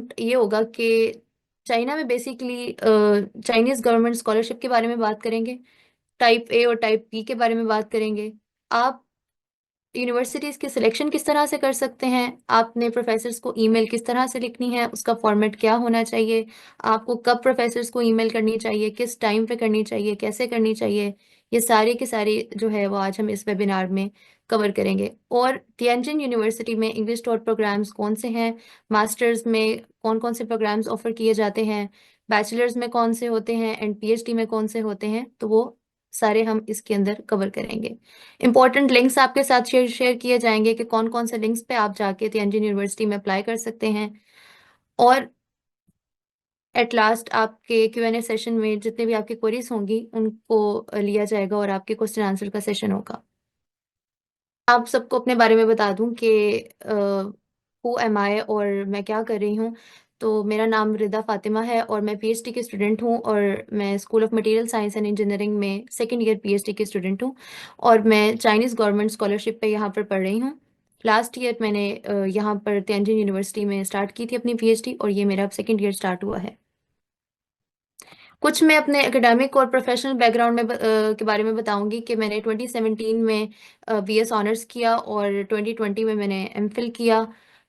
Point ये होगा कि चाइना में बेसिकली चाइनीज गवर्नमेंट स्कॉलरशिप के बारे में बात करेंगे, टाइप ए और टाइप बी के बारे में बात करेंगे। आप यूनिवर्सिटीज की सिलेक्शन किस तरह से कर सकते हैं, आपने प्रोफेसर्स को ईमेल किस तरह से लिखनी है, उसका फॉर्मेट क्या होना चाहिए, आपको कब प्रोफेसर्स को ईमेल करनी चाहिए, किस टाइम पे करनी चाहिए, कैसे करनी चाहिए, ये सारे के सारे जो है वो आज हम इस वेबिनार में कवर करेंगे। और तियानजिन यूनिवर्सिटी में इंग्लिश टॉट प्रोग्राम्स कौन से हैं, मास्टर्स में कौन कौन से प्रोग्राम्स ऑफर किए जाते हैं, बैचलर्स में कौन से होते हैं एंड पीएचडी में कौन से होते हैं, तो वो सारे हम इसके अंदर कवर करेंगे। इंपॉर्टेंट लिंक्स आपके साथ शेयर शेयर किए जाएंगे कि कौन कौन से लिंक्स पे आप जाके तियानजिन यूनिवर्सिटी में अप्लाई कर सकते हैं। और एट लास्ट आपके क्यूएनए सेशन में जितने भी आपकी क्वेरीज होंगी उनको लिया जाएगा और आपके क्वेश्चन आंसर का सेशन होगा। आप सबको अपने बारे में बता दूं कि हु एम आई और मैं क्या कर रही हूँ। तो मेरा नाम रिदा फातिमा है और मैं पीएचडी की स्टूडेंट हूँ और मैं school of material science and engineering में सेकेंड ईयर पीएचडी की स्टूडेंट हूँ। और मैं चाइनीज़ गवर्नमेंट स्कॉलरशिप पे यहाँ पर पढ़ रही हूँ। लास्ट ईयर मैंने यहाँ पर तियानजिन यूनिवर्सिटी में स्टार्ट की थी अपनी पीएचडी और ये मेरा अब सेकेंड ईयर स्टार्ट हुआ है। कुछ मैं अपने एकेडमिक और प्रोफेशनल बैकग्राउंड में के बारे में बताऊंगी कि मैंने 2017 में बीएस ऑनर्स किया और 2020 में मैंने एमफिल किया।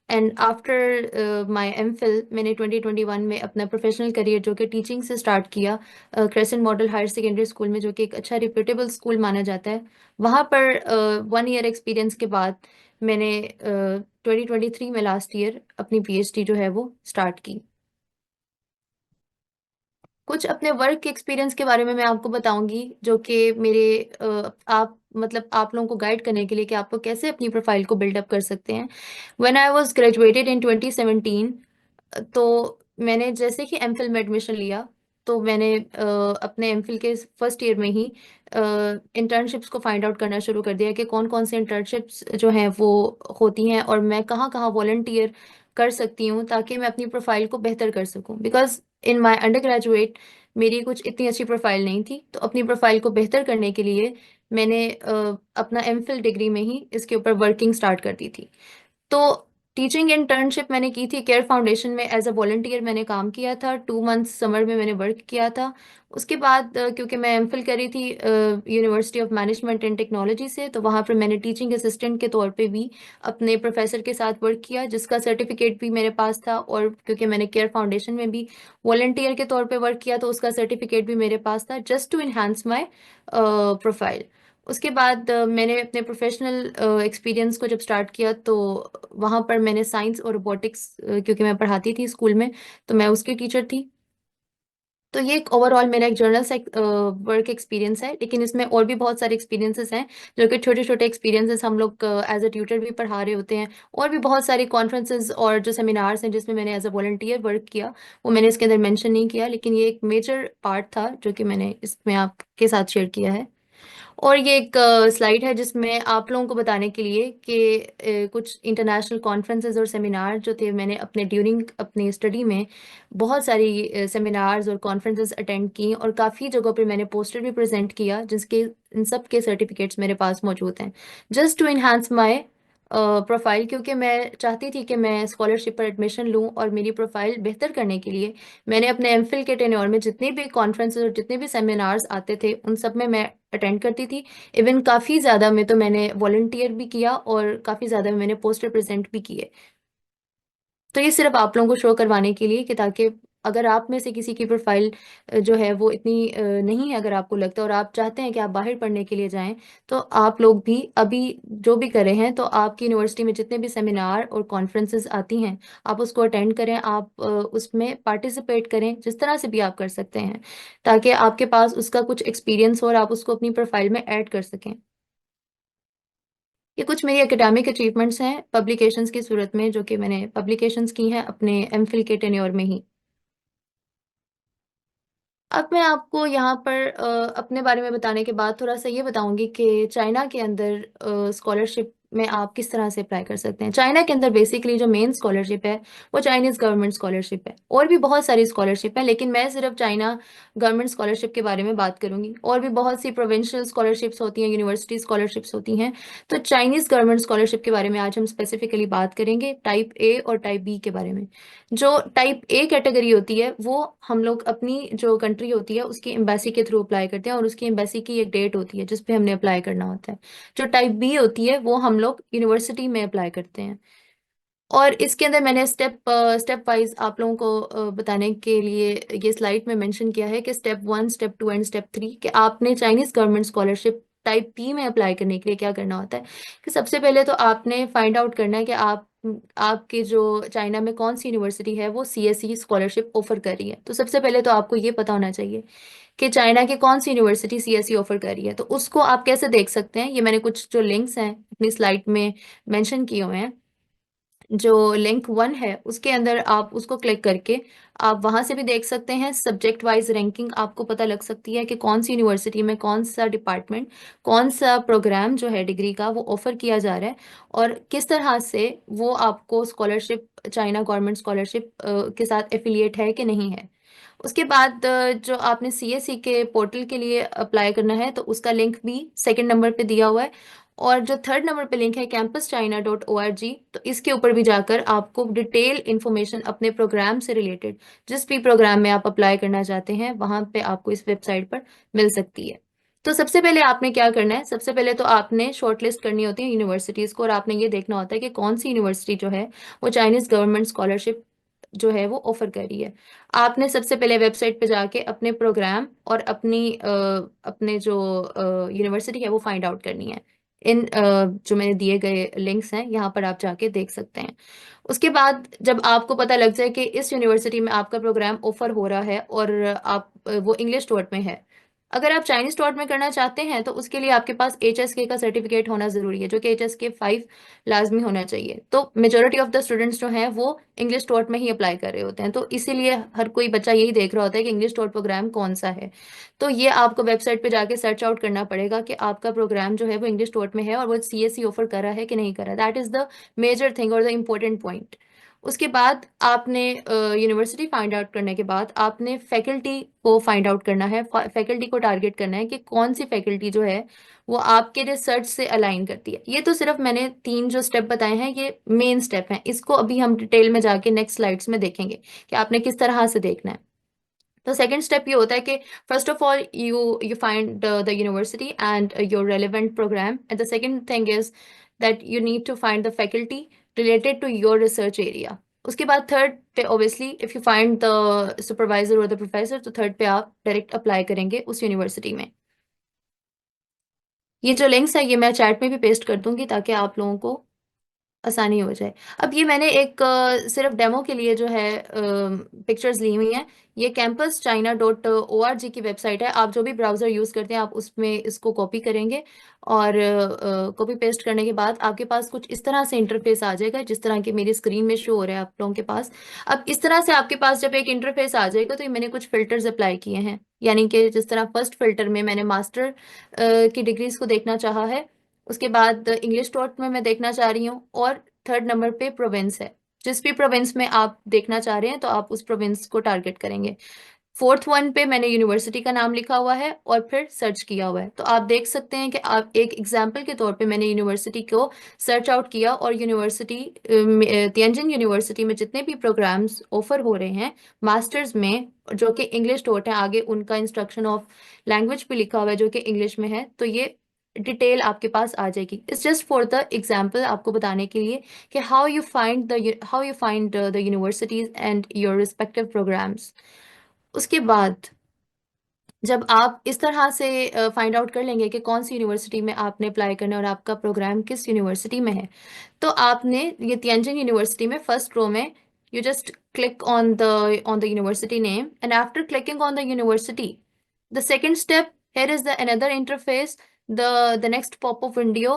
एंड आफ्टर माय एमफिल मैंने 2021 में अपना प्रोफेशनल करियर जो कि टीचिंग से स्टार्ट किया crescent model higher secondary school में, जो कि एक अच्छा रिप्यूटेबल स्कूल माना जाता है। वहाँ पर 1 ईयर एक्सपीरियंस के बाद मैंने 2023 में लास्ट ईयर अपनी पीएचडी जो है वो स्टार्ट की। कुछ अपने वर्क एक्सपीरियंस के बारे में मैं आपको बताऊंगी जो कि मेरे आप मतलब आप लोगों को गाइड करने के लिए कि आपको कैसे अपनी प्रोफाइल को बिल्डअप कर सकते हैं। When I was graduated in 2017, तो मैंने जैसे कि एमफिल में एडमिशन लिया तो मैंने अपने एमफिल के फर्स्ट ईयर में ही इंटर्नशिप्स को फाइंड आउट करना शुरू कर दिया कि कौन कौन से इंटर्नशिप्स जो हैं वो होती हैं और मैं कहाँ कहाँ वॉलंटियर कर सकती हूँ ताकि मैं अपनी प्रोफाइल को बेहतर कर सकूँ। Because in my under graduate मेरी कुछ इतनी अच्छी प्रोफाइल नहीं थी, तो अपनी प्रोफाइल को बेहतर करने के लिए मैंने अपना एमफिल डिग्री में ही इसके ऊपर वर्किंग स्टार्ट कर दी थी। तो टीचिंग इंटर्नशिप मैंने की थी केयर फाउंडेशन में, एज अ वॉलंटियर मैंने काम किया था, 2 मंथ्स समर में मैंने वर्क किया था। उसके बाद क्योंकि मैं एमफिल करी थी university of management and technology से, तो वहाँ पर मैंने टीचिंग असिस्टेंट के तौर पे भी अपने प्रोफेसर के साथ वर्क किया, जिसका सर्टिफिकेट भी मेरे पास था। और क्योंकि मैंने केयर फाउंडेशन में भी वॉलंटियर के तौर पे वर्क किया तो उसका सर्टिफिकेट भी मेरे पास था, just to enhance my profile. उसके बाद मैंने अपने प्रोफेशनल एक्सपीरियंस को जब स्टार्ट किया तो वहाँ पर मैंने साइंस और रोबोटिक्स, क्योंकि मैं पढ़ाती थी स्कूल में, तो मैं उसकी टीचर थी। तो ये एक ओवरऑल मेरा एक जर्नल से वर्क एक्सपीरियंस है, लेकिन इसमें और भी बहुत सारे एक्सपीरियंसेस हैं जो कि छोटे छोटे एक्सपीरियंसेस हम लोग एज अ ट्यूटर भी पढ़ा रहे होते हैं। और भी बहुत सारे कॉन्फ्रेंसेज और जो सेमिनार्स हैं जिसमें मैंने एज अ वॉलंटियर वर्क किया, वो मैंने इसके अंदर मेंशन नहीं किया, लेकिन ये एक मेजर पार्ट था जो कि मैंने इसमें आपके साथ शेयर किया है। और ये एक स्लाइड है जिसमें आप लोगों को बताने के लिए कि कुछ इंटरनेशनल कॉन्फ्रेंसेज और सेमिनार जो थे, मैंने अपने ड्यूरिंग अपनी स्टडी में बहुत सारी सेमिनार्स और कॉन्फ्रेंसेज अटेंड की और काफ़ी जगहों पे मैंने पोस्टर भी प्रेजेंट किया, जिसके इन सब के सर्टिफिकेट्स मेरे पास मौजूद हैं, just to enhance my profile. क्योंकि मैं चाहती थी कि मैं स्कॉलरशिप पर एडमिशन लूं और मेरी प्रोफाइल बेहतर करने के लिए मैंने अपने एमफिल के टेन्योर में जितने भी कॉन्फ्रेंसेज और जितने भी सेमिनार्स आते थे उन सब में मैं अटेंड करती थी। इवन काफ़ी ज़्यादा में तो मैंने वॉलंटियर भी किया और काफ़ी ज़्यादा में मैंने पोस्टर प्रेजेंट भी किए। तो ये सिर्फ आप लोगों को शो करवाने के लिए कि ताकि अगर आप में से किसी की प्रोफाइल जो है वो इतनी नहीं है, अगर आपको लगता है और आप चाहते हैं कि आप बाहर पढ़ने के लिए जाएं, तो आप लोग भी अभी जो भी कर रहे हैं, तो आपकी यूनिवर्सिटी में जितने भी सेमिनार और कॉन्फ्रेंसेस आती हैं आप उसको अटेंड करें, आप उसमें पार्टिसिपेट करें, जिस तरह से भी आप कर सकते हैं, ताकि आपके पास उसका कुछ एक्सपीरियंस हो और आप उसको अपनी प्रोफाइल में ऐड कर सकें। ये कुछ मेरी एकेडमिक अचीवमेंट्स हैं पब्लिकेशंस की सूरत में, जो कि मैंने पब्लिकेशंस की हैं अपने एमफिल के टेन्योर में ही। अब मैं आपको यहाँ पर अपने बारे में बताने के बाद थोड़ा सा ये बताऊंगी कि चाइना के अंदर स्कॉलरशिप में आप किस तरह से अप्लाई कर सकते हैं। चाइना के अंदर बेसिकली जो मेन स्कॉलरशिप है वो चाइनीज गवर्नमेंट स्कॉलरशिप है, और भी बहुत सारी स्कॉलरशिप है, लेकिन मैं सिर्फ चाइना गवर्नमेंट स्कॉलरशिप के बारे में बात करूंगी। और भी बहुत सी प्रोविंशियल स्कॉलरशिप्स होती हैं, यूनिवर्सिटी स्कॉलरशिप्स होती हैं। तो चाइनीज गवर्नमेंट स्कॉलरशिप के बारे में आज हम स्पेसिफिकली बात करेंगे, टाइप ए और टाइप बी के बारे में। जो टाइप ए कैटेगरी होती है वो हम लोग अपनी जो कंट्री होती है उसकी एम्बेसी के थ्रू अप्लाई करते हैं, और उसकी एम्बेसी की एक डेट होती है जिस पे हमने अप्लाई करना होता है। जो टाइप बी होती है वो हम लोग यूनिवर्सिटी में अप्लाई करते हैं। और इसके अंदर मैंने स्टेप वाइज आप लोगों को बताने के लिए ये स्लाइड में मेंशन किया है कि स्टेप 1, स्टेप 2 एंड स्टेप 3, कि आपने Chinese government scholarship type B में अप्लाई करने के लिए क्या करना होता है। कि सबसे पहले तो आपने फाइंड आउट करना है कि आपके जो चाइना में कौन सी यूनिवर्सिटी है वो सीएसई स्कॉलरशिप ऑफर कर रही है। तो सबसे पहले तो आपको ये पता होना चाहिए कि चाइना की कौन सी यूनिवर्सिटी सीएसई ऑफर कर रही है। तो उसको आप कैसे देख सकते हैं, ये मैंने कुछ जो लिंक्स हैं अपनी स्लाइड में मेंशन किए हुए हैं। जो लिंक 1 है उसके अंदर आप उसको क्लिक करके आप वहां से भी देख सकते हैं, सब्जेक्ट वाइज रैंकिंग आपको पता लग सकती है कि कौन सी यूनिवर्सिटी में कौन सा डिपार्टमेंट, कौन सा प्रोग्राम जो है डिग्री का वो ऑफर किया जा रहा है, और किस तरह से वो आपको स्कॉलरशिप, चाइना गवर्नमेंट स्कॉलरशिप के साथ एफिलिएट है कि नहीं है। उसके बाद जो आपने सीएसई के पोर्टल के लिए अप्लाई करना है तो उसका लिंक भी सेकंड नंबर पे दिया हुआ है। और जो थर्ड नंबर पे लिंक है campuschina.org, तो इसके ऊपर भी जाकर आपको डिटेल इंफॉर्मेशन अपने प्रोग्राम से रिलेटेड, जिस भी प्रोग्राम में आप अप्लाई करना चाहते हैं वहां पे आपको इस वेबसाइट पर मिल सकती है। तो सबसे पहले आपने क्या करना है, सबसे पहले तो आपने शॉर्टलिस्ट करनी होती है यूनिवर्सिटीज को, और आपने ये देखना होता है कि कौन सी यूनिवर्सिटी जो है वो चाइनीज गवर्नमेंट स्कॉलरशिप जो है वो ऑफर कर रही है। आपने सबसे पहले वेबसाइट पे जाके अपने प्रोग्राम और अपने जो यूनिवर्सिटी है वो फाइंड आउट करनी है। इन जो मैंने दिए गए लिंक्स हैं यहाँ पर आप जाके देख सकते हैं। उसके बाद जब आपको पता लग जाए कि इस यूनिवर्सिटी में आपका प्रोग्राम ऑफर हो रहा है और आप वो इंग्लिश टॉट में है। अगर आप चाइनीज टॉट में करना चाहते हैं तो उसके लिए आपके पास HSK का सर्टिफिकेट होना जरूरी है, जो कि HSK 5 लाजमी होना चाहिए। तो मेजोरिटी ऑफ द स्टूडेंट्स जो हैं वो इंग्लिश टॉट में ही अप्लाई कर रहे होते हैं, तो इसीलिए हर कोई बच्चा यही देख रहा होता है कि इंग्लिश टॉट प्रोग्राम कौन सा है। तो ये आपको वेबसाइट पे जाके सर्च आउट करना पड़ेगा कि आपका प्रोग्राम जो है वो इंग्लिश टॉट में है और वो सीएसई ऑफर कर रहा है कि नहीं कर रहा। That is the major thing और द इम्पोर्टेंट पॉइंट। उसके बाद आपने यूनिवर्सिटी फाइंड आउट करने के बाद आपने फैकल्टी को फाइंड आउट करना है, फैकल्टी को टारगेट करना है कि कौन सी फैकल्टी जो है वो आपके रिसर्च से अलाइन करती है। ये तो सिर्फ मैंने 3 जो स्टेप बताए हैं ये मेन स्टेप हैं, इसको अभी हम डिटेल में जाके नेक्स्ट स्लाइड्स में देखेंगे कि आपने किस तरह से देखना है। तो सेकंड स्टेप ये होता है कि first of all you find the university and your relevant program, and the second thing is that you need to find the faculty related to your research area. उसके बाद थर्ड पे obviously if you find the supervisor और the professor, तो third पे आप direct apply करेंगे उस university में। ये जो लिंक्स है ये मैं चैट में भी पेस्ट कर दूंगी ताकि आप लोगों को आसानी हो जाए। अब ये मैंने एक सिर्फ डेमो के लिए जो है पिक्चर्स ली हुई हैं। ये campuschina.org की वेबसाइट है। आप जो भी ब्राउज़र यूज़ करते हैं आप उसमें इसको कॉपी करेंगे, और कॉपी पेस्ट करने के बाद आपके पास कुछ इस तरह से इंटरफेस आ जाएगा जिस तरह की मेरी स्क्रीन में शो हो रहा है आप लोगों के पास। अब इस तरह से आपके पास जब एक इंटरफेस आ जाएगा तो ये मैंने कुछ फिल्टर्स अप्लाई किए हैं, यानी कि जिस तरह फर्स्ट फिल्टर में मैंने मास्टर की डिग्रीज को देखना चाहा है, उसके बाद इंग्लिश टॉट में मैं देखना चाह रही हूँ, और थर्ड नंबर पे प्रोविंस है। जिस भी प्रोविंस में आप देखना चाह रहे हैं तो आप उस प्रोविंस को टारगेट करेंगे। फोर्थ वन पे मैंने यूनिवर्सिटी का नाम लिखा हुआ है और फिर सर्च किया हुआ है। तो आप देख सकते हैं कि आप एक एग्जाम्पल के तौर पे मैंने यूनिवर्सिटी को सर्च आउट किया, और यूनिवर्सिटी तियानजिन यूनिवर्सिटी में जितने भी प्रोग्राम्स ऑफर हो रहे हैं मास्टर्स में जो कि इंग्लिश टॉट है, आगे उनका इंस्ट्रक्शन ऑफ लैंग्वेज भी लिखा हुआ है जो कि इंग्लिश में है, तो ये डिटेल आपके पास आ जाएगी। It's just for the example, आपको बताने के लिए कि how you find the universities and your respective programs. उसके बाद जब आप इस तरह से फाइंड आउट कर लेंगे कि कौन सी यूनिवर्सिटी में आपने अप्लाई करना है और आपका प्रोग्राम किस यूनिवर्सिटी में है, तो आपने ये तियानजिन यूनिवर्सिटी में फर्स्ट रो में you just click on the university name, and after clicking on the university, the second step, here is the another interface. The next pop-up window,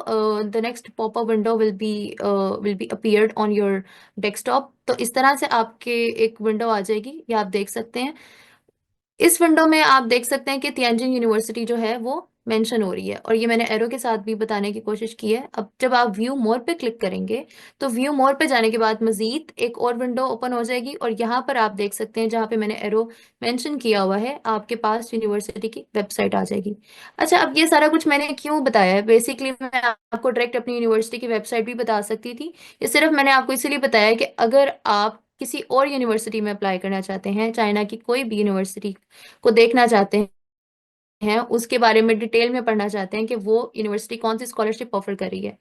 will be appeared on your desktop. तो इस तरह से आपके एक window आ जाएगी, ये आप देख सकते हैं। इस विंडो में आप देख सकते हैं कि तियानजिन यूनिवर्सिटी जो है वो मेंशन हो रही है, और ये मैंने एरो के साथ भी बताने की कोशिश की है। अब जब आप व्यू मोर पे क्लिक करेंगे तो व्यू मोर पे जाने के बाद मजीद एक और विंडो ओपन हो जाएगी, और यहाँ पर आप देख सकते हैं जहाँ पे मैंने एरो मेंशन किया हुआ है, आपके पास यूनिवर्सिटी की वेबसाइट आ जाएगी। अच्छा, अब ये सारा कुछ मैंने क्यों बताया है? बेसिकली मैं आपको डायरेक्ट अपनी यूनिवर्सिटी की वेबसाइट भी बता सकती थी। ये सिर्फ मैंने आपको इसीलिए बताया है कि अगर आप किसी और यूनिवर्सिटी में अप्लाई करना चाहते हैं, चाइना की कोई भी यूनिवर्सिटी को देखना चाहते हैं, उसके बारे में डिटेल में पढ़ना चाहते हैं कि वो यूनिवर्सिटी कौन सी स्कॉलरशिप ऑफर कर रही है,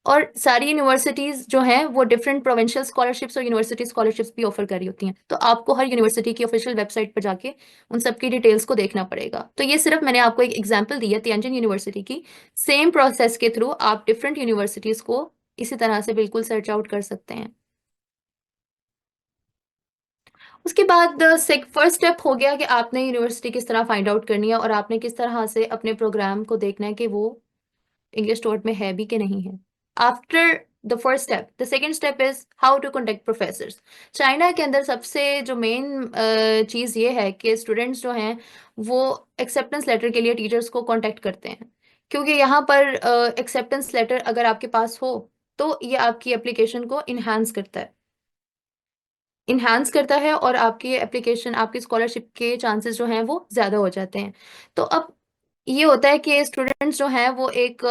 और सारी यूनिवर्सिटीज जो हैं वो डिफरेंट प्रोविंशियल स्कॉलरशिप्स और यूनिवर्सिटी स्कॉलरशिप्स भी ऑफर कर रही होती हैं, तो आपको हर यूनिवर्सिटी की ऑफिशियल वेबसाइट पर जाके उन सबकी डिटेल्स को देखना पड़ेगा। तो ये सिर्फ मैंने आपको एक एग्जांपल दी है तियानजिन यूनिवर्सिटी की। सेम प्रोसेस के थ्रू आप डिफरेंट यूनिवर्सिटीज को इसी तरह से बिल्कुल सर्च आउट कर सकते हैं। उसके बाद फर्स्ट स्टेप हो गया कि आपने यूनिवर्सिटी किस तरह फाइंड आउट करनी है, और आपने किस तरह से अपने प्रोग्राम को देखना है कि वो इंग्लिश टोट में है भी कि नहीं है। After the first step, the second step is how to contact professors. China के अंदर सबसे जो मेन चीज़ ये है कि स्टूडेंट्स जो हैं वो एक्सेप्टेंस लेटर के लिए टीचर्स को कॉन्टेक्ट करते हैं, क्योंकि यहाँ पर एक्सेप्टेंस लेटर अगर आपके पास हो तो ये आपकी एप्लीकेशन को इन्हांस करता है और आपकी एप्लीकेशन, आपकी स्कॉलरशिप के चांसेस जो हैं वो ज़्यादा हो जाते हैं। तो अब ये होता है कि स्टूडेंट्स जो हैं वो एक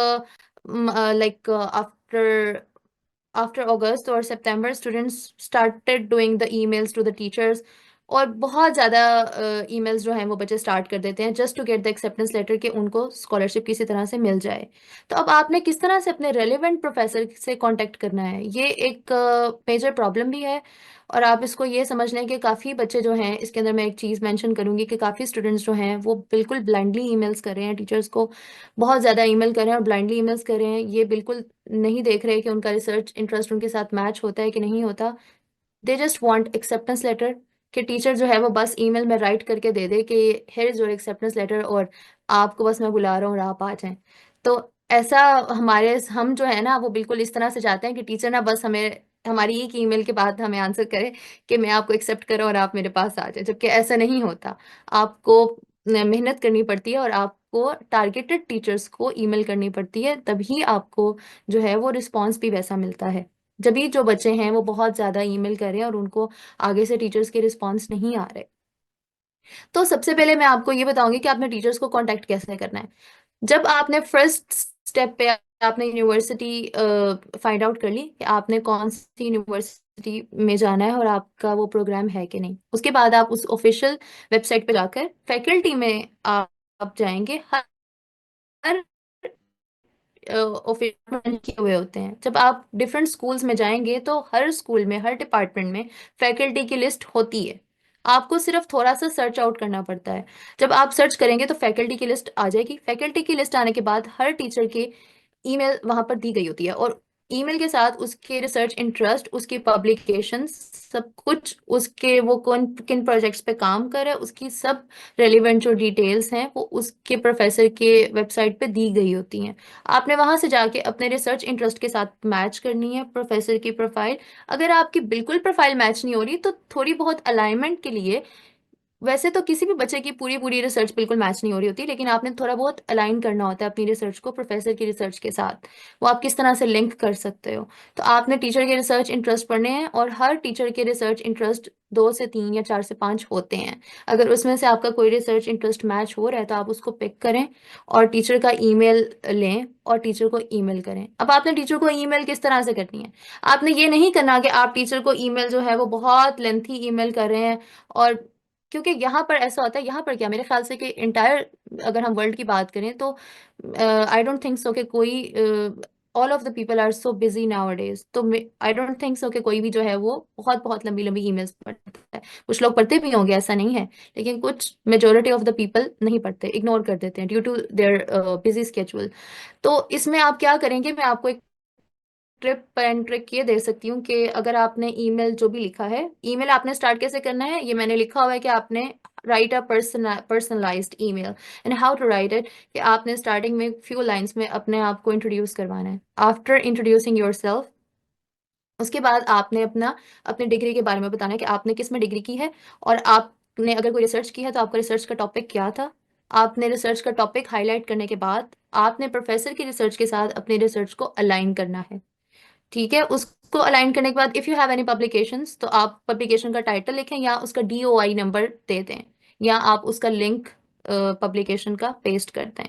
लाइक आफ्टर आफ्टर अगस्त और सितंबर students started doing the emails to the teachers, और बहुत ज़्यादा ईमेल्स जो हैं वो बच्चे स्टार्ट कर देते हैं just to get the acceptance letter कि उनको स्कॉलरशिप किसी तरह से मिल जाए। तो अब आपने किस तरह से अपने रेलेवेंट प्रोफेसर से कांटेक्ट करना है, ये एक मेजर प्रॉब्लम भी है। और आप इसको ये समझ लें कि काफ़ी बच्चे जो हैं, इसके अंदर मैं एक चीज़ मेंशन करूंगी कि काफ़ी स्टूडेंट्स जो हैं वो बिल्कुल ब्लाइंडली ईमेल्स कर रहे हैं टीचर्स को, बहुत ज़्यादा ईमेल कर रहे हैं और ब्लाइंडली ईमेल्स कर रहे हैं, ये बिल्कुल नहीं देख रहे कि उनका रिसर्च इंटरेस्ट उनके साथ मैच होता है कि नहीं होता। They just want acceptance letter, कि टीचर जो है वो बस ईमेल में राइट करके दे दे कि here is your acceptance letter, और आपको बस मैं बुला रहा हूँ और आप आ जाएं। तो ऐसा हम जो है ना वो बिल्कुल इस तरह से चाहते हैं कि टीचर ना बस हमें हमारी एक ईमेल के बाद हमें आंसर करे कि मैं आपको एक्सेप्ट करूँ और आप मेरे पास आ जाए, जबकि ऐसा नहीं होता। आपको मेहनत करनी पड़ती है और आपको टारगेटेड टीचर्स को ईमेल करनी पड़ती है, तभी आपको जो है वो रिस्पॉन्स भी वैसा मिलता है। जब भी जो बच्चे हैं वो बहुत ज़्यादा ईमेल कर रहे हैं और उनको आगे से टीचर्स के रिस्पॉन्स नहीं आ रहे। तो सबसे पहले मैं आपको ये बताऊंगी कि आपने टीचर्स को कांटेक्ट कैसे करना है। जब आपने फर्स्ट स्टेप पे आपने यूनिवर्सिटी फाइंड आउट कर ली कि आपने कौन सी यूनिवर्सिटी में जाना है और आपका वो प्रोग्राम है कि नहीं, उसके बाद आप उस ऑफिशियल वेबसाइट पे जाकर फैकल्टी में आप जाएंगे। हर ऑफिस किए हुए होते हैं। जब आप डिफरेंट स्कूल्स में जाएंगे तो हर स्कूल में, हर डिपार्टमेंट में फैकल्टी की लिस्ट होती है। आपको सिर्फ थोड़ा सा सर्च आउट करना पड़ता है। जब आप सर्च करेंगे तो फैकल्टी की लिस्ट आ जाएगी। फैकल्टी की लिस्ट आने के बाद हर टीचर के ईमेल वहां पर दी गई होती है, और ईमेल के साथ उसके रिसर्च इंटरेस्ट, उसकी पब्लिकेशन, सब कुछ, उसके वो कौन किन प्रोजेक्ट्स पे काम कर रहा है, उसकी सब रेलिवेंट जो डिटेल्स हैं वो उसके प्रोफेसर के वेबसाइट पे दी गई होती हैं। आपने वहां से जाके अपने रिसर्च इंटरेस्ट के साथ मैच करनी है प्रोफेसर की प्रोफाइल। अगर आपकी बिल्कुल प्रोफाइल मैच नहीं हो रही तो थोड़ी बहुत अलाइनमेंट के लिए, वैसे तो किसी भी बच्चे की पूरी पूरी रिसर्च बिल्कुल मैच नहीं हो रही होती, लेकिन आपने थोड़ा बहुत अलाइन करना होता है अपनी रिसर्च को प्रोफेसर की रिसर्च के साथ। वो आप किस तरह से लिंक कर सकते हो। तो आपने टीचर के रिसर्च इंटरेस्ट पढ़ने हैं, और हर टीचर के रिसर्च इंटरेस्ट 2 से 3 या 4 से 5 होते हैं। अगर उसमें से आपका कोई रिसर्च इंटरेस्ट मैच हो रहा है तो आप उसको पिक करें और टीचर का ईमेल लें और टीचर को ईमेल करें। अब आपने टीचर को ईमेल किस तरह से करनी है? आपने ये नहीं करना कि आप टीचर को ईमेल जो है वो बहुत लेंथी ईमेल कर रहे हैं, और क्योंकि यहाँ पर ऐसा होता है, यहाँ पर क्या, मेरे ख्याल से कि इंटायर अगर हम वर्ल्ड की बात करें तो आई डोंट थिंक सो कि कोई, all of the people are so busy nowadays, तो आई डोंट थिंक सो कि कोई भी जो है वो बहुत बहुत लंबी लंबी ईमेल्स पढ़ता है। कुछ लोग पढ़ते भी होंगे, ऐसा नहीं है, लेकिन कुछ मेजोरिटी ऑफ द पीपल नहीं पढ़ते, इग्नोर कर देते हैं due to their busy schedule. तो इसमें आप क्या करेंगे, मैं आपको एक ट्रिप एंड ट्रिक ये दे सकती हूँ कि अगर आपने ईमेल जो भी लिखा है, ईमेल आपने स्टार्ट कैसे करना है, ये मैंने लिखा हुआ है कि आपने write a personalized email, and how to write it, कि आपने स्टार्टिंग में फ्यू लाइंस में अपने आप को इंट्रोड्यूस करवाना है। आफ्टर इंट्रोड्यूसिंग योरसेल्फ, उसके बाद आपने अपने डिग्री के बारे में बताना है कि आपने किस में डिग्री की है, और आपने अगर कोई रिसर्च की है तो आपका रिसर्च का टॉपिक क्या था, आपने रिसर्च का टॉपिक हाईलाइट करने के बाद आपने प्रोफेसर की रिसर्च के साथ अपनी रिसर्च को अलाइन करना है। ठीक है, उसको अलाइन करने के बाद if you have any publications तो आप पब्लिकेशन का टाइटल लिखें या उसका डीओआई नंबर दे दें, या आप उसका लिंक पब्लिकेशन का पेस्ट कर दें।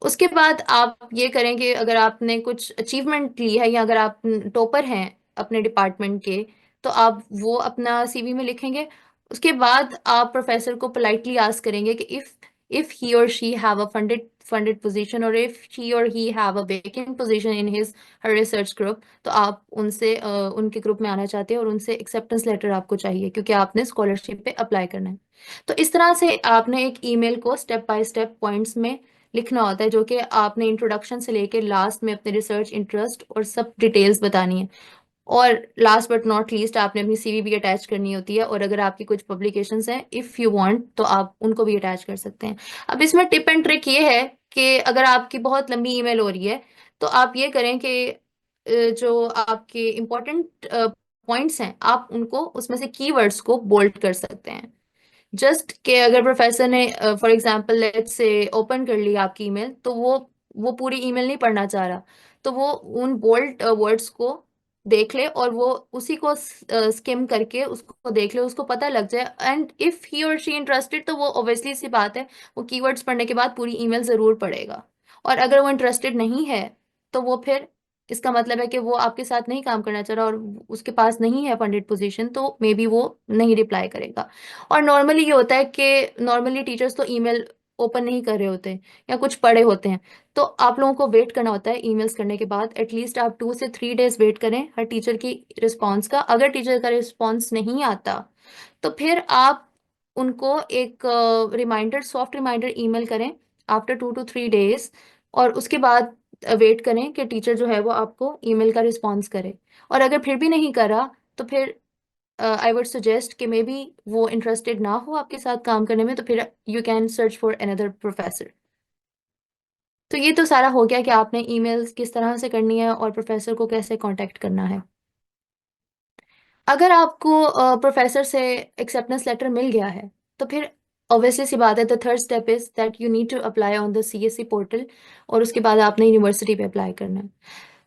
उसके बाद आप ये करें कि अगर आपने कुछ अचीवमेंट ली है या अगर आप टॉपर हैं अपने डिपार्टमेंट के, तो आप वो अपना सीवी में लिखेंगे। उसके बाद आप प्रोफेसर को पोलाइटली आस्क करेंगे कि इफ ही और she have a funded position और इफ ही और he have a vacant position in his her research group, तो आप उनसे उनके ग्रुप में आना चाहते हैं और उनसे एक्सेप्टेंस लेटर आपको चाहिए क्योंकि आपने स्कॉलरशिप पे अप्लाई करना है। तो इस तरह से आपने एक ईमेल को स्टेप बाय स्टेप पॉइंट्स में लिखना होता है, जो कि आपने इंट्रोडक्शन से लेके लास्ट में अपने रिसर्च इंटरेस्ट और सब डिटेल्स बतानी है। और लास्ट बट नॉट लीस्ट आपने अपनी सीवी भी अटैच करनी होती है, और अगर आपकी कुछ पब्लिकेशंस हैं इफ़ यू वांट तो आप उनको भी अटैच कर सकते हैं। अब इसमें टिप एंड ट्रिक ये है कि अगर आपकी बहुत लंबी ईमेल हो रही है तो आप ये करें कि जो आपके इम्पोर्टेंट पॉइंट्स हैं आप उनको उसमें से कीवर्ड्स को बोल्ड कर सकते हैं। जस्ट के अगर प्रोफेसर ने for example let's say open कर ली आपकी ईमेल, तो वो पूरी ईमेल नहीं पढ़ना चाह रहा, तो वो उन बोल्ड वर्ड्स को देख ले और वो उसी को स्किम करके उसको देख ले, उसको पता लग जाए। एंड इफ ही और शी इंटरेस्टेड तो वो ऑब्वियसली सी बात है वो कीवर्ड्स पढ़ने के बाद पूरी ईमेल जरूर पढ़ेगा। और अगर वो इंटरेस्टेड नहीं है तो वो फिर इसका मतलब है कि वो आपके साथ नहीं काम करना चाह रहा और उसके पास नहीं है फंडेड पोजीशन, तो मे बी वो नहीं रिप्लाई करेगा। और नॉर्मली ये होता है कि नॉर्मली टीचर्स तो ईमेल ओपन नहीं कर रहे होते हैं या कुछ पढ़े होते हैं, तो आप लोगों को वेट करना होता है ईमेल्स करने के बाद। एटलीस्ट आप 2 से 3 डेज वेट करें हर टीचर की रिस्पॉन्स का। अगर टीचर का रिस्पॉन्स नहीं आता तो फिर आप उनको एक रिमाइंडर, सॉफ्ट रिमाइंडर ईमेल करें आफ्टर 2 to 3 डेज, और उसके बाद वेट करें कि टीचर जो है वो आपको ईमेल का रिस्पॉन्स करे। और अगर फिर भी नहीं करा तो फिर आई वुड सजेस्ट कि मे बी वो इंटरेस्टेड ना हो आपके साथ काम करने में, तो फिर you can search for another professor. तो ये तो सारा हो गया कि आपने ईमेल्स किस तरह से करनी है और प्रोफेसर को कैसे कांटेक्ट करना है। अगर आपको प्रोफेसर से एक्सेप्टेंस लेटर मिल गया है तो फिर ऑब्वियसली सी बात है, the third step is that you need to apply on the CSC portal, और उसके बाद आपने यूनिवर्सिटी पे अप्लाई करना है।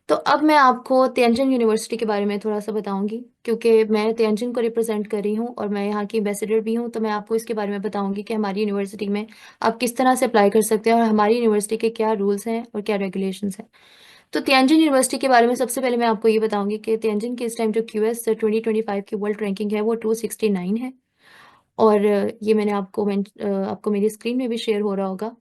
तो अब मैं आपको तियानजिन यूनिवर्सिटी के बारे में थोड़ा सा बताऊंगी, क्योंकि मैं तियानजिन को रिप्रेजेंट कर रही हूँ और मैं यहाँ की एम्बेसडर भी हूँ। तो मैं आपको इसके बारे में बताऊंगी कि हमारी यूनिवर्सिटी में आप किस तरह से अप्लाई कर सकते हैं और हमारी यूनिवर्सिटी के क्या रूल्स हैं और क्या रेगुलेशंस हैं। तो तियानजिन यूनिवर्सिटी के बारे में सबसे पहले मैं आपको ये बताऊंगी कि तियानजिन की इस टाइम जो क्यूएस 2025 की वर्ल्ड रैंकिंग है वो 269 है। और ये मैंने आपको मेरी स्क्रीन में भी शेयर हो रहा होगा।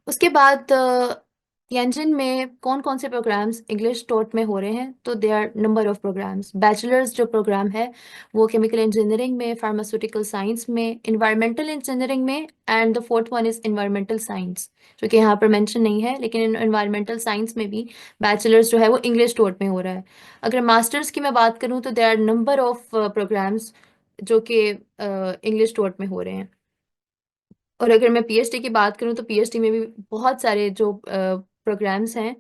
उसके बाद तियानजिन में कौन कौन से प्रोग्राम्स इंग्लिश टॉट में हो रहे हैं, तो they are number of programs. Bachelors जो प्रोग्राम है वो केमिकल इंजीनियरिंग में, फार्मास्यूटिकल साइंस में, इन्वायरमेंटल इंजीनियरिंग में, and the fourth one is environmental science, जो कि यहाँ पर मेंशन नहीं है, लेकिन इन्वायरमेंटल साइंस में भी बैचलर्स जो है वो इंग्लिश टॉट में हो रहा है। अगर मास्टर्स की मैं बात करूँ तो they are number of programs जो कि इंग्लिश टॉट में हो रहे हैं। और अगर मैं पीएचडी की बात करूं तो पीएचडी में भी बहुत सारे जो प्रोग्राम्स हैं,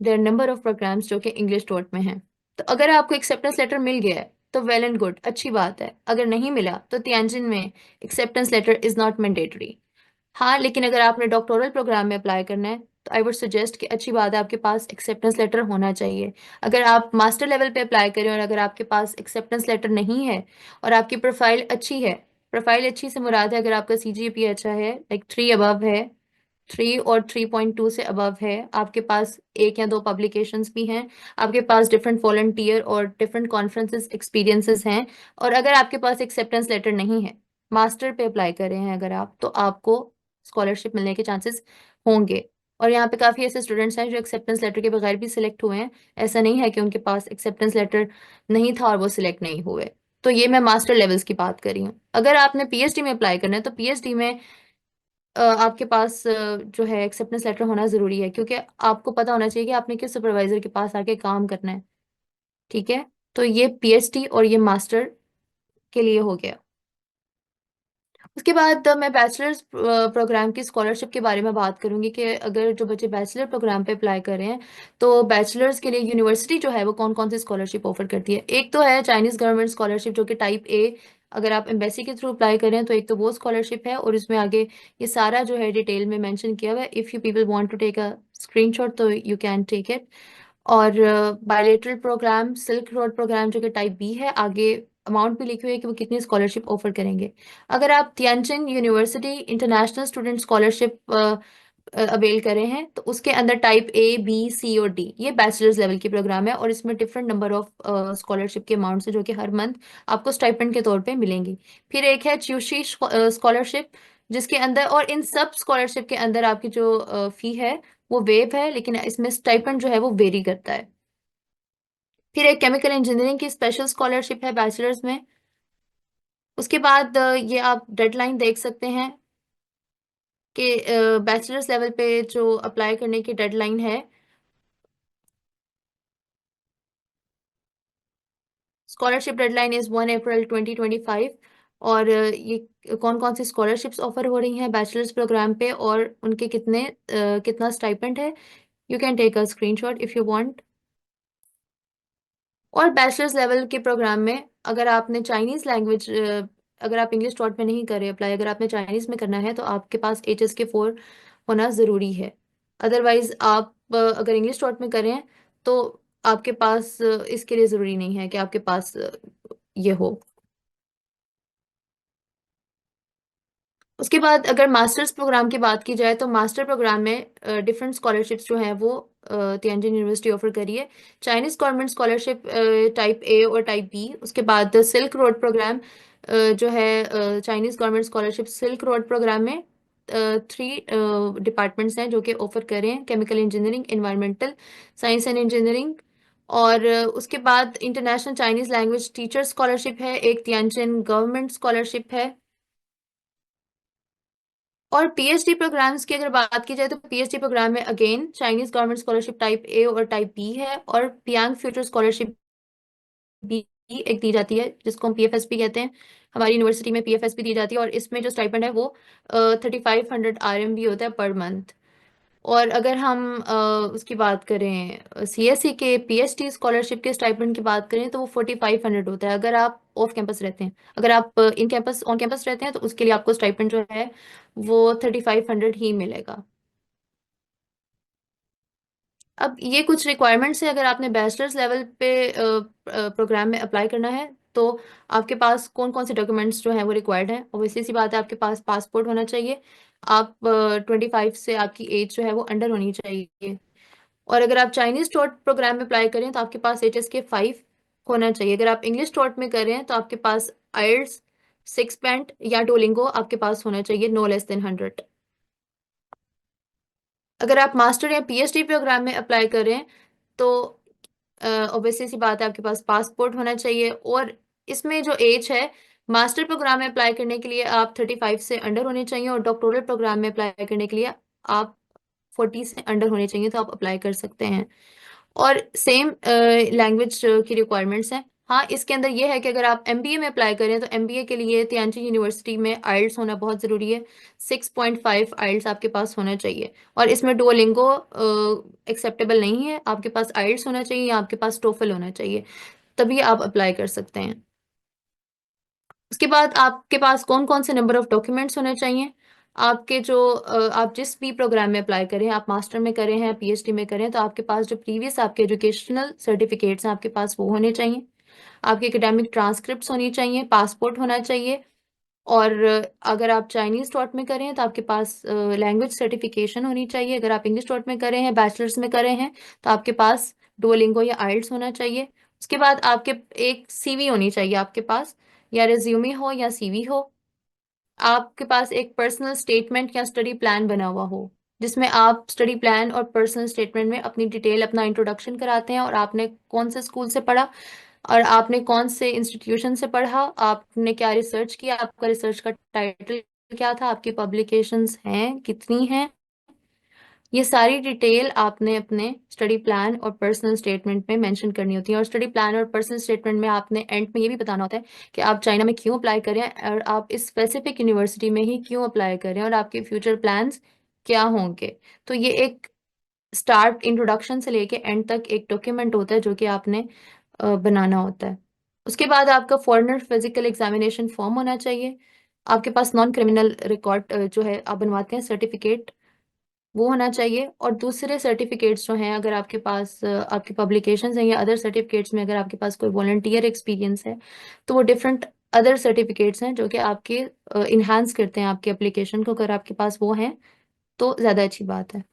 देयर नंबर ऑफ प्रोग्राम्स जो कि इंग्लिश टॉट में हैं। तो अगर आपको एक्सेप्टेंस लेटर मिल गया है तो वेल एंड गुड, अच्छी बात है। अगर नहीं मिला तो तियानजिन में acceptance letter is not mandatory. हाँ, लेकिन अगर आपने डॉक्टोरल प्रोग्राम में अप्लाई करना है तो आई वुड सजेस्ट कि अच्छी बात है आपके पास एक्सेप्टेंस लेटर होना चाहिए। अगर आप मास्टर लेवल पे अप्लाई करें और अगर आपके पास एक्सेप्टेंस लेटर नहीं है और आपकी प्रोफाइल अच्छी है, प्रोफाइल अच्छी से मुराद है अगर आपका सीजीपीए अच्छा है, लाइक 3 अबव है, 3 और 3.2 से अबव है, आपके पास 1 या 2 पब्लिकेशंस भी हैं, आपके पास डिफरेंट वॉलंटियर और डिफरेंट कॉन्फ्रेंसेस एक्सपीरियंसेस हैं, और अगर आपके पास एक्सेप्टेंस लेटर नहीं है, मास्टर पे अप्लाई कर रहे हैं अगर आप, तो आपको स्कॉलरशिप मिलने के चांसेस होंगे। और यहाँ पे काफ़ी ऐसे स्टूडेंट्स हैं जो एक्सेप्टेंस लेटर के बगैर भी सिलेक्ट हुए हैं। ऐसा नहीं है कि उनके पास एक्सेप्टेंस लेटर नहीं था और वो सिलेक्ट नहीं हुए। तो ये मैं मास्टर लेवल्स की बात कर रही हूँ। अगर आपने पीएचडी में अप्लाई करना है तो पीएचडी में आपके पास जो है एक्सेप्टेंस लेटर होना ज़रूरी है, क्योंकि आपको पता होना चाहिए कि आपने किस सुपरवाइजर के पास आके काम करना है। ठीक है, तो ये पीएचडी और ये मास्टर के लिए हो गया। उसके बाद मैं बैचलर्स प्रोग्राम की स्कॉलरशिप के बारे में बात करूंगी कि अगर जो बच्चे बैचलर प्रोग्राम पे अप्लाई कर रहे हैं तो बैचलर्स के लिए यूनिवर्सिटी जो है वो कौन कौन सी स्कॉलरशिप ऑफर करती है। एक तो है चाइनीज गवर्नमेंट स्कॉलरशिप जो कि टाइप ए अगर आप एम्बेसी के थ्रू अप्लाई करें तो एक तो वो स्कॉलरशिप है, और इसमें आगे ये सारा जो है डिटेल में मेंशन किया हुआ है। If you people want to take a screenshot तो यू कैन टेक इट। और bilateral program, silk road program जो कि टाइप बी है, आगे अमाउंट भी लिखी हुई है कि वो कितनी स्कॉलरशिप ऑफर करेंगे। अगर आप Tianjin university international student scholarship avail करे हैं तो उसके अंदर टाइप ए, बी, सी और डी ये बैचलर्स लेवल की प्रोग्राम है, और इसमें डिफरेंट नंबर ऑफ स्कॉलरशिप के अमाउंट है जो कि हर मंथ आपको स्टाइपेंड के तौर पे मिलेंगी। फिर एक है च्यूशी स्कॉलरशिप, जिसके अंदर, और इन सब स्कॉलरशिप के अंदर आपकी जो फी है वो वेव है, लेकिन इसमें स्टाइपेंड जो है वो वेरी करता है। फिर एक केमिकल इंजीनियरिंग की स्पेशल स्कॉलरशिप है बैचलर्स में। उसके बाद ये आप डेडलाइन देख सकते हैं कि बैचलर्स लेवल पे जो अप्लाई करने की डेडलाइन है, स्कॉलरशिप डेडलाइन इज 1 अप्रैल 2025। और ये कौन कौन सी स्कॉलरशिप्स ऑफर हो रही हैं बैचलर्स प्रोग्राम पे और उनके कितना स्टाइपेंड है, you can take a screenshot if you want. और बैचलर्स लेवल के प्रोग्राम में अगर आपने चाइनीज लैंग्वेज, अगर आप इंग्लिश टॉट में नहीं करे अप्लाई, अगर आपने चाइनीज में करना है तो आपके पास HSK 4 होना ज़रूरी है। अदरवाइज आप अगर इंग्लिश टॉट में करें तो आपके पास इसके लिए ज़रूरी नहीं है कि आपके पास ये हो। उसके बाद अगर मास्टर्स प्रोग्राम की बात की जाए तो मास्टर प्रोग्राम में डिफरेंट स्कॉलरशिप्स जो हैं वो तियानजिन यूनिवर्सिटी ऑफर करी है। Chinese government scholarship type A और टाइप बी। उसके बाद सिल्क रोड प्रोग्राम जो है Chinese government scholarship silk road program में 3 डिपार्टमेंट्स हैं जो कि ऑफर कर रहे हैं, chemical engineering, environmental science and engineering. और उसके बाद international Chinese language teacher scholarship है, एक तियानजिन गवर्नमेंट स्कॉलरशिप है। और पीएचडी प्रोग्राम्स की अगर बात की जाए तो पीएचडी प्रोग्राम में again Chinese government scholarship type A और टाइप बी है, और पियांग फ्यूचर स्कॉलरशिप भी एक दी जाती है जिसको हम पीएफएसपी कहते हैं। हमारी यूनिवर्सिटी में पीएफएसपी दी जाती है, और इसमें जो स्टाइपेंड है वो 3500 RMB होता है पर मंथ। और अगर हम उसकी बात करें सीएससी के पीएचडी स्कॉलरशिप के स्टाइपेंड की बात करें तो वो 4500 होता है अगर आप ऑफ कैंपस रहते हैं। अगर आप इन कैंपस ऑन कैंपस रहते हैं तो उसके लिए आपको स्टाइपेंड जो है वो 3500 ही मिलेगा। अब ये कुछ रिक्वायरमेंट्स है, अगर आपने बैचलर्स लेवल पे प्रोग्राम में अप्लाई करना है तो आपके पास कौन कौन से डॉक्यूमेंट्स जो हैं वो रिक्वायर्ड हैं। ऑब्वियसली सी बात है, आपके पास पासपोर्ट होना चाहिए। आप 25 से आपकी एज जो है वो अंडर होनी चाहिए। और अगर आप चाइनीज टॉट प्रोग्राम में अप्लाई करें तो आपके पास HSK 5 होना चाहिए। अगर आप इंग्लिश टॉट में कर रहे हैं तो आपके पास आइल्स 6 बैंड या डोलिंगो आपके पास होना चाहिए, नो लेस देन 100। अगर आप मास्टर या पीएचडी प्रोग्राम में अप्लाई कर रहे हैं तो ऑब्वियसली सी बात है, आपके पास पासपोर्ट होना चाहिए। और इसमें जो एज है, मास्टर प्रोग्राम में अप्लाई करने के लिए आप 35 से अंडर होने चाहिए, और डॉक्टोरल प्रोग्राम में अप्लाई करने के लिए आप 40 से अंडर होने चाहिए, तो आप अप्लाई कर सकते हैं। और सेम लैंग्वेज की रिक्वायरमेंट्स हैं। हाँ, इसके अंदर ये है कि अगर आप एमबीए में अप्लाई करें तो एमबीए के लिए तियानचिन यूनिवर्सिटी में आइल्स होना बहुत ज़रूरी है। 6.5 आइल्स आपके पास होना चाहिए, और इसमें डुओलिंगो एक्सेप्टेबल नहीं है। आपके पास आइल्स होना चाहिए या आपके पास टोफल होना चाहिए, तभी आप अप्लाई कर सकते हैं। उसके बाद आपके पास कौन कौन से नंबर ऑफ डॉक्यूमेंट्स होने चाहिए। आपके जो आप जिस भी प्रोग्राम में अप्लाई करें, आप मास्टर में करें हैं, पीएचडी में करें, तो आपके पास जो प्रीवियस आपके एजुकेशनल सर्टिफिकेट्स हैं आपके पास वो होने चाहिए। आपकी एकेडमिक ट्रांसक्रिप्ट्स होनी चाहिए, पासपोर्ट होना चाहिए। और अगर आप चाइनीज टॉट में करें तो आपके पास लैंग्वेज सर्टिफिकेशन होनी चाहिए। अगर आप इंग्लिश टॉट में करें हैं, बैचलर्स में करें हैं, तो आपके पास डुओलिंगो या आइल्स होना चाहिए। उसके बाद आपके एक सीवी होनी चाहिए आपके पास, या रिज्यूमे हो या सीवी हो। आपके पास एक पर्सनल स्टेटमेंट या स्टडी प्लान बना हुआ हो, जिसमें आप स्टडी प्लान और पर्सनल स्टेटमेंट में अपनी डिटेल, अपना इंट्रोडक्शन कराते हैं, और आपने कौन से स्कूल से पढ़ा और आपने कौन से इंस्टीट्यूशन से पढ़ा, आपने क्या रिसर्च किया, आपका रिसर्च का टाइटल क्या था, आपकी पब्लिकेशंस हैं कितनी हैं, ये सारी डिटेल आपने अपने स्टडी प्लान और पर्सनल स्टेटमेंट में मेंशन करनी होती है। और स्टडी प्लान और पर्सनल स्टेटमेंट में आपने एंड में ये भी बताना होता है कि आप चाइना में क्यों अप्लाई करें, और आप इस स्पेसिफिक यूनिवर्सिटी में ही क्यों अप्लाई करें, और आपके फ्यूचर प्लान्स क्या होंगे। तो ये एक स्टार्ट इंट्रोडक्शन से लेके एंड तक एक डॉक्यूमेंट होता है जो कि आपने बनाना होता है। उसके बाद आपका फॉरेनर फिजिकल एग्जामिनेशन फॉर्म होना चाहिए। आपके पास नॉन क्रिमिनल रिकॉर्ड जो है आप बनवाते हैं सर्टिफिकेट, वो होना चाहिए। और दूसरे सर्टिफिकेट्स जो हैं, अगर आपके पास आपके पब्लिकेशंस हैं या अदर सर्टिफिकेट्स में अगर आपके पास कोई वॉलंटियर एक्सपीरियंस है, तो वो डिफरेंट अदर सर्टिफिकेट्स हैं जो कि आपके इन्हांस करते हैं आपके एप्लीकेशन को। अगर आपके पास वो हैं तो ज़्यादा अच्छी बात है।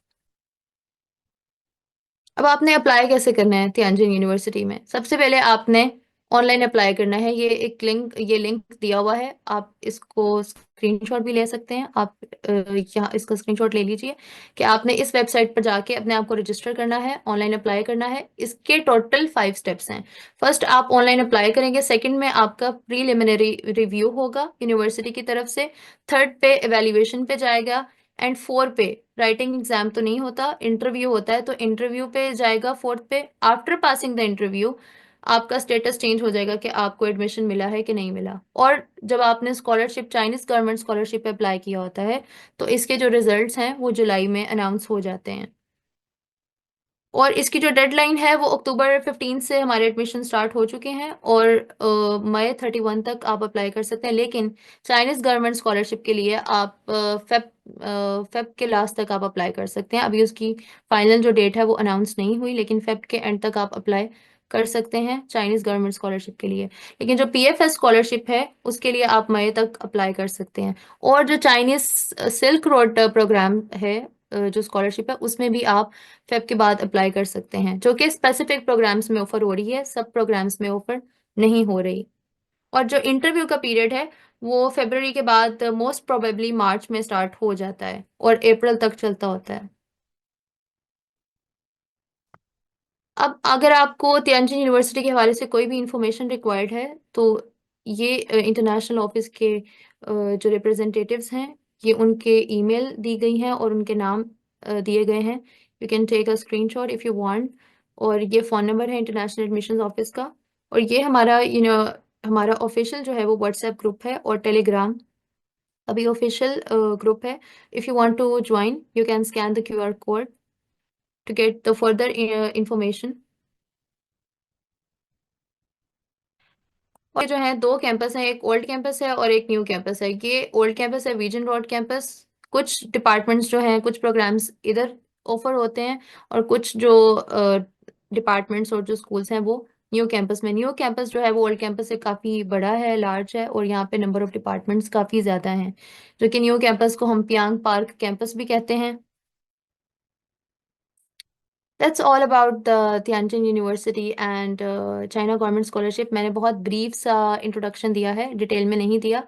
अब आपने अप्लाई कैसे करना है तियानजिन यूनिवर्सिटी में? सबसे पहले आपने ऑनलाइन अप्लाई करना है। ये लिंक दिया हुआ है, आप इसको स्क्रीनशॉट भी ले सकते हैं। आप यहाँ इसका स्क्रीनशॉट ले लीजिए कि आपने इस वेबसाइट पर जाके अपने आप को रजिस्टर करना है, ऑनलाइन अप्लाई करना है। इसके टोटल 5 स्टेप्स हैं। फर्स्ट आप ऑनलाइन अप्लाई करेंगे, सेकंड में आपका प्रीलिमिनरी रिव्यू होगा यूनिवर्सिटी की तरफ से, थर्ड पे एवेल्युएशन पे जाएगा, एंड फोर पे राइटिंग एग्जाम तो नहीं होता, इंटरव्यू होता है, तो इंटरव्यू पे जाएगा फोर्थ पे। आफ्टर पासिंग द इंटरव्यू आपका स्टेटस चेंज हो जाएगा कि आपको एडमिशन मिला है कि नहीं मिला। और जब आपने स्कॉलरशिप, चाइनीज गवर्नमेंट स्कॉलरशिप पे अप्लाई किया होता है, तो इसके जो रिजल्ट्स हैं वो जुलाई में अनाउंस हो जाते हैं। और इसकी जो डेडलाइन है वो अक्टूबर 15 से हमारे एडमिशन स्टार्ट हो चुके हैं, और मई 31 तक आप अप्लाई कर सकते हैं। लेकिन चाइनीज गवर्नमेंट स्कॉलरशिप के लिए आप फेब के लास्ट तक आप अप्लाई कर सकते हैं। अभी उसकी फाइनल जो डेट है वो अनाउंस नहीं हुई, लेकिन फेब के एंड तक आप अप्लाई कर सकते हैं चाइनीज गवर्नमेंट स्कॉलरशिप के लिए। लेकिन जो पीएफएस स्कॉलरशिप है उसके लिए आप मई तक अप्लाई कर सकते हैं। और जो चाइनीज सिल्क रोड प्रोग्राम है, जो स्कॉलरशिप है, उसमें भी आप फेब के बाद अप्लाई कर सकते हैं, जो कि स्पेसिफिक प्रोग्राम्स में ऑफर हो रही है, सब प्रोग्राम्स में ऑफर नहीं हो रही। और जो इंटरव्यू का पीरियड है वो फरवरी के बाद मोस्ट प्रोबेबली मार्च में स्टार्ट हो जाता है और अप्रैल तक चलता होता है। अब अगर आपको तियानजिन यूनिवर्सिटी के हवाले से कोई भी इंफॉर्मेशन रिक्वायर्ड है, तो ये इंटरनेशनल ऑफिस के जो रिप्रेजेंटेटिव्स हैं, ये उनके ईमेल दी गई हैं और उनके नाम दिए गए हैं। You can take a screenshot if you want. और ये फ़ोन नंबर है इंटरनेशनल एडमिशन्स ऑफिस का। और ये हमारा हमारा ऑफिशियल जो है वो व्हाट्सएप ग्रुप है और टेलीग्राम अभी ऑफिशियल ग्रुप है। If you want to join you can scan the QR code to get the further information. और ये जो है दो कैंपस हैं, एक ओल्ड कैंपस है और एक न्यू कैंपस है। ये ओल्ड कैंपस है, विजन रोड कैंपस। कुछ डिपार्टमेंट्स जो हैं, कुछ प्रोग्राम्स इधर ऑफर होते हैं, और कुछ जो डिपार्टमेंट्स और जो स्कूल्स हैं वो न्यू कैंपस में। न्यू कैंपस जो है वो ओल्ड कैंपस से काफ़ी बड़ा है, लार्ज है, और यहाँ पे नंबर ऑफ डिपार्टमेंट्स काफ़ी ज़्यादा हैं। जो कि न्यू कैंपस को हम पियांग पार्क कैंपस भी कहते हैं। That's all about the Tianjin university and China government scholarship. मैंने बहुत ब्रीफ सा इंट्रोडक्शन दिया है, डिटेल में नहीं दिया।